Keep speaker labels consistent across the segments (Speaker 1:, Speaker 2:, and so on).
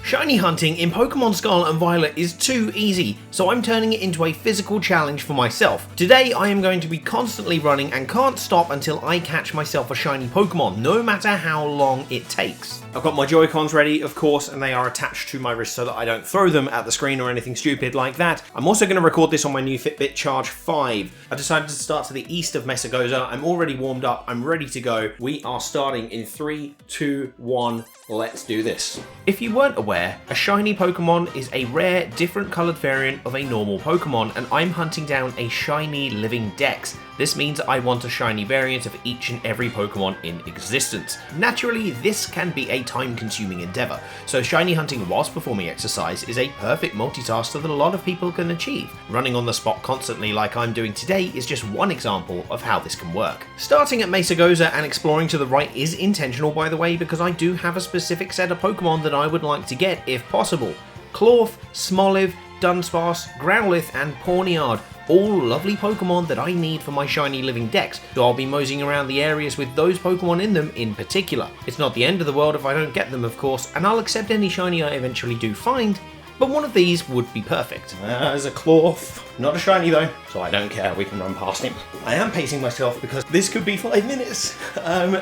Speaker 1: Shiny hunting in Pokemon Scarlet and Violet is too easy, so I'm turning it into a physical challenge for myself. Today I am going to be constantly running and can't stop until I catch myself a shiny Pokemon, no matter how long it takes. I've got my Joy-Cons ready, of course, and they are attached to my wrist so that I don't throw them at the screen or anything stupid like that. I'm also going to record this on my new Fitbit Charge 5. I decided to start to the east of Mesagoza. I'm already warmed up, I'm ready to go. We are starting in 3, 2, 1, let's do this. If you weren't aware, a shiny Pokemon is a rare, different coloured variant of a normal Pokemon, and I'm hunting down a shiny living Dex. This means I want a shiny variant of each and every Pokemon in existence. Naturally, this can be a time-consuming endeavour, so shiny hunting whilst performing exercise is a perfect multitask that a lot of people can achieve. Running on the spot constantly like I'm doing today is just one example of how this can work. Starting at Mesagoza and exploring to the right is intentional, by the way, because I do have a specific set of Pokemon that I would like to get if possible. Klawf, Smoliv, Dunsparce, Growlithe and Pawniard. All lovely Pokemon that I need for my shiny living Dex, so I'll be moseying around the areas with those Pokemon in them in particular. It's not the end of the world if I don't get them, of course, and I'll accept any shiny I eventually do find, but one of these would be perfect. There's a Klawf, not a shiny though, so I don't care, we can run past him. I am pacing myself because this could be 5 minutes,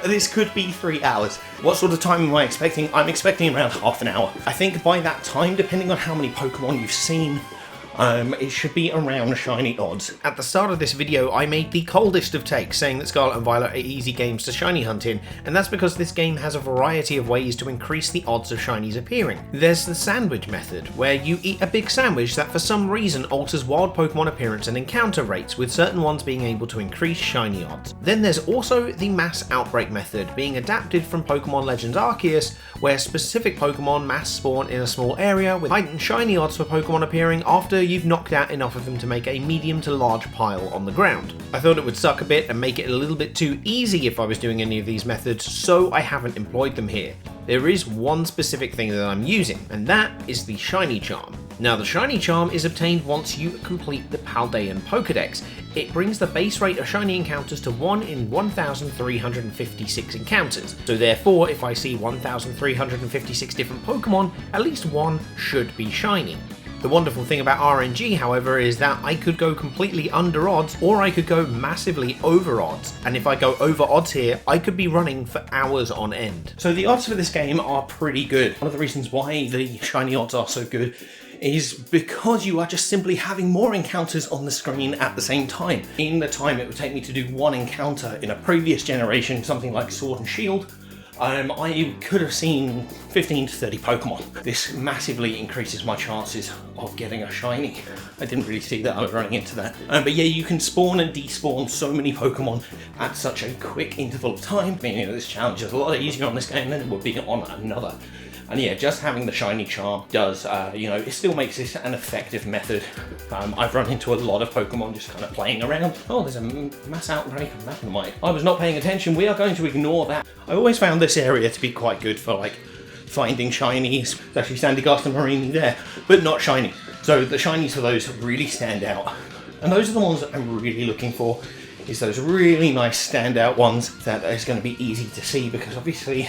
Speaker 1: this could be 3 hours. What sort of time am I expecting? I'm expecting around half an hour. I think by that time, depending on how many Pokemon you've seen, it should be around shiny odds. At the start of this video, I made the coldest of takes, saying that Scarlet and Violet are easy games to shiny hunt in, and that's because this game has a variety of ways to increase the odds of shinies appearing. There's the sandwich method, where you eat a big sandwich that for some reason alters wild Pokemon appearance and encounter rates, with certain ones being able to increase shiny odds. Then there's also the mass outbreak method, being adapted from Pokemon Legends Arceus, where specific Pokemon mass spawn in a small area with heightened shiny odds for Pokemon appearing after you've knocked out enough of them to make a medium to large pile on the ground. I thought it would suck a bit and make it a little bit too easy if I was doing any of these methods, so I haven't employed them here. There is one specific thing that I'm using, and that is the Shiny Charm. Now the Shiny Charm is obtained once you complete the Paldean Pokedex. It brings the base rate of shiny encounters to 1 in 1,356 encounters, so therefore if I see 1,356 different Pokemon, at least one should be shiny. The wonderful thing about RNG, however, is that I could go completely under odds or I could go massively over odds. And if I go over odds here, I could be running for hours on end. So the odds for this game are pretty good. One of the reasons why the shiny odds are so good is because you are just simply having more encounters on the screen at the same time. In the time it would take me to do one encounter in a previous generation, something like Sword and Shield, I could have seen 15 to 30 Pokemon. This massively increases my chances of getting a shiny. I didn't really see that, I was running into that. But yeah, you can spawn and despawn so many Pokemon at such a quick interval of time. I mean, this challenge is a lot easier on this game than it would be on another. And yeah, just having the Shiny Charm does, it still makes this an effective method. I've run into a lot of Pokemon just kind of playing around. Oh, there's a mass outbreak of Magnemite. I was not paying attention, we are going to ignore that. I always found this area to be quite good for like finding shinies. There's actually Sandygast and Marini there, but not shiny. So the shinies for those really stand out. And those are the ones that I'm really looking for, is those really nice standout ones that is going to be easy to see, because obviously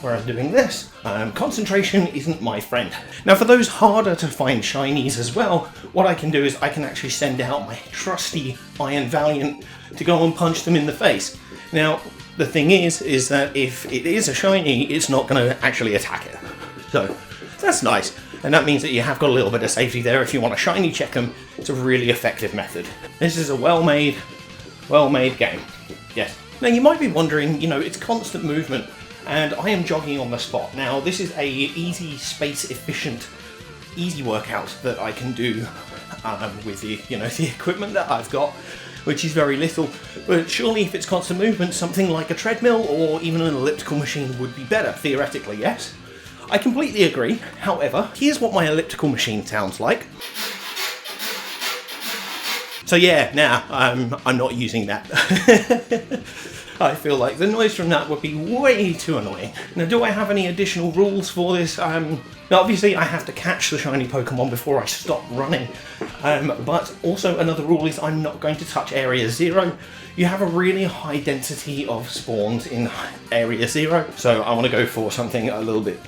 Speaker 1: where I'm doing this, concentration isn't my friend. Now for those harder to find shinies as well, what I can do is I can actually send out my trusty Iron Valiant to go and punch them in the face. Now the thing is that if it is a shiny, it's not going to actually attack it. So that's nice. And that means that you have got a little bit of safety there if you want to shiny check them. It's a really effective method. This is a well-made game. Yes. Now you might be wondering, it's constant movement, and I am jogging on the spot. Now this is a easy, space-efficient, easy workout that I can do with the equipment that I've got, which is very little. But surely if it's constant movement, something like a treadmill or even an elliptical machine would be better, theoretically, yes? I completely agree. However, here's what my elliptical machine sounds like. So yeah, now I'm not using that. I feel like the noise from that would be way too annoying. Now, do I have any additional rules for this? Now, obviously, I have to catch the shiny Pokemon before I stop running. But also another rule is I'm not going to touch Area 0. You have a really high density of spawns in Area 0, so I want to go for something a little bit,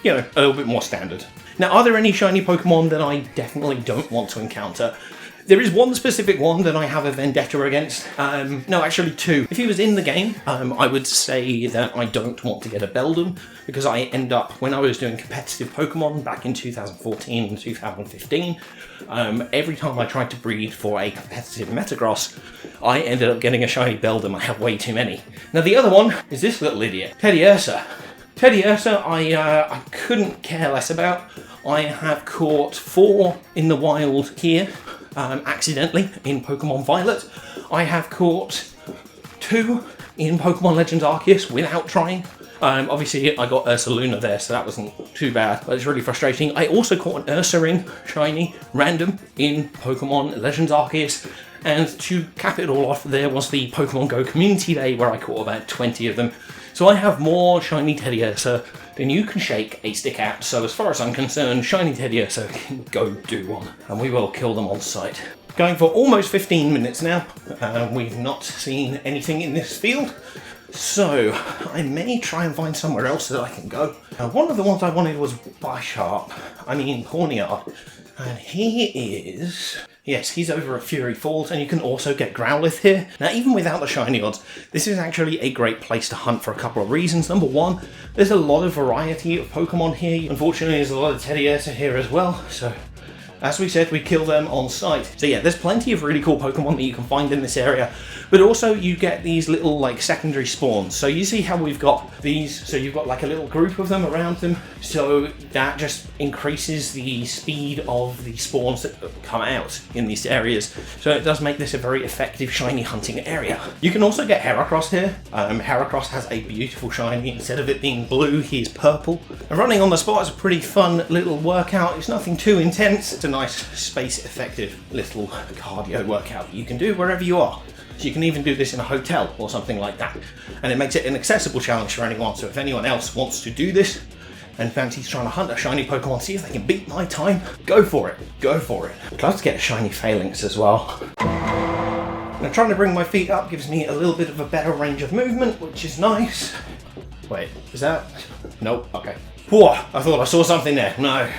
Speaker 1: you know, a little bit more standard. Now, are there any shiny Pokemon that I definitely don't want to encounter? There is one specific one that I have a vendetta against. No, actually two. If he was in the game, I would say that I don't want to get a Beldum, because I end up, when I was doing competitive Pokemon back in 2014 and 2015, every time I tried to breed for a competitive Metagross, I ended up getting a shiny Beldum. I have way too many. Now the other one is this little idiot, Teddiursa. Teddiursa, I couldn't care less about. I have caught 4 in the wild here. Accidentally in Pokemon Violet. I have caught 2 in Pokemon Legends Arceus without trying. Obviously I got Ursaluna there, so that wasn't too bad, but it's really frustrating. I also caught an Ursaring shiny random in Pokemon Legends Arceus, and to cap it all off, there was the Pokemon Go Community Day where I caught about 20 of them. So I have more shiny Teddiursa than you can shake a stick at, so as far as I'm concerned, shiny Teddiursa can go do one, and we will kill them on sight. Going for almost 15 minutes now, we've not seen anything in this field, so I may try and find somewhere else that I can go. One of the ones I wanted was Pawniard, and he is... Yes, he's over at Fury Falls, and you can also get Growlithe here. Now, even without the shiny odds, this is actually a great place to hunt for a couple of reasons. Number one, there's a lot of variety of Pokemon here. Unfortunately, there's a lot of Teddiursa here as well, so as we said, we kill them on sight. So yeah, there's plenty of really cool Pokemon that you can find in this area, but also you get these little like secondary spawns. So you see how we've got these, so you've got like a little group of them around them, so that just increases the speed of the spawns that come out in these areas. So it does make this a very effective shiny hunting area. You can also get Heracross here. Heracross has a beautiful shiny. Instead of it being blue, he's purple. And running on the spot is a pretty fun little workout. It's nothing too intense. It's a nice space effective little cardio workout that you can do wherever you are. So you can even do this in a hotel or something like that. And it makes it an accessible challenge for anyone. So if anyone else wants to do this and fancies trying to hunt a shiny Pokemon, see if they can beat my time, go for it. Go for it. I'd love to get a shiny Phalanx as well. Now trying to bring my feet up gives me a little bit of a better range of movement, which is nice. Wait, is that? Nope, okay. Whoa, I thought I saw something there. No.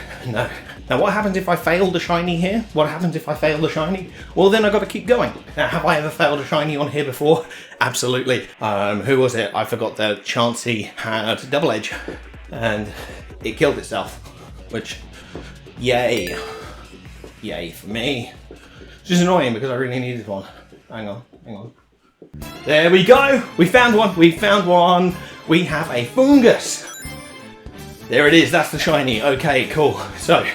Speaker 1: Now what happens if I fail the shiny here? What happens if I fail the shiny? Well, then I've got to keep going. Now, have I ever failed a shiny on here before? Absolutely. Who was it? I forgot that Chansey had Double Edge and it killed itself, which, yay. Yay for me. It's just annoying because I really needed one. Hang on. There we go. We found one. We have a Fungus. There it is, that's the shiny. Okay, cool. So,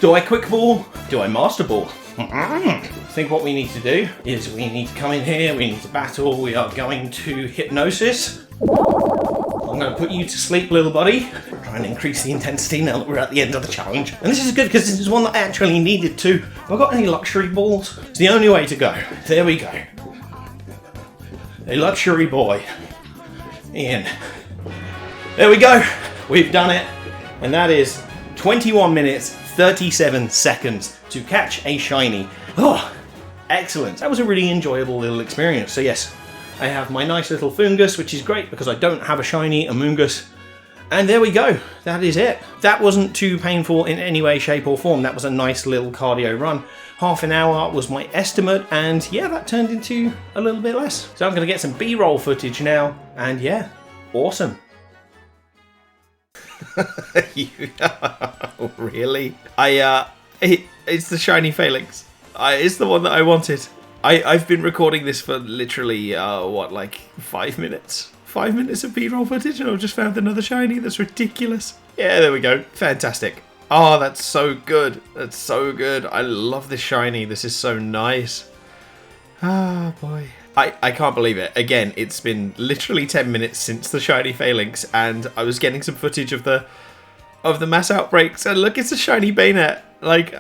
Speaker 1: do I Quick Ball? Do I Master Ball? I think what we need to do is we need to come in here, we need to battle, we are going to Hypnosis. I'm going to put you to sleep, little buddy. Try and increase the intensity now that we're at the end of the challenge. And this is good because this is one that I actually needed to. Have I got any luxury balls? It's the only way to go. There we go. A luxury boy. In. There we go. We've done it, and that is 21 minutes, 37 seconds to catch a shiny. Oh, excellent. That was a really enjoyable little experience. So yes, I have my nice little Fungus, which is great because I don't have a shiny Amoonguss. And there we go. That is it. That wasn't too painful in any way, shape or form. That was a nice little cardio run. Half an hour was my estimate, and yeah, that turned into a little bit less. So I'm going to get some B-roll footage now, and yeah, awesome. Really? It's the shiny Phalanx. It's the one that I wanted. I've been recording this for literally, like 5 minutes? 5 minutes of B-roll footage and I've just found another shiny? That's ridiculous. Yeah, there we go. Fantastic. Oh, that's so good. That's so good. I love this shiny. This is so nice. Ah, boy. I can't believe it. Again, it's been literally 10 minutes since the shiny Phalanx, and I was getting some footage of the mass outbreaks, and look, it's a shiny Bayonet. Like,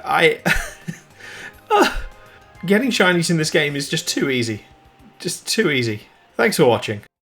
Speaker 1: getting shinies in this game is just too easy. Just too easy. Thanks for watching.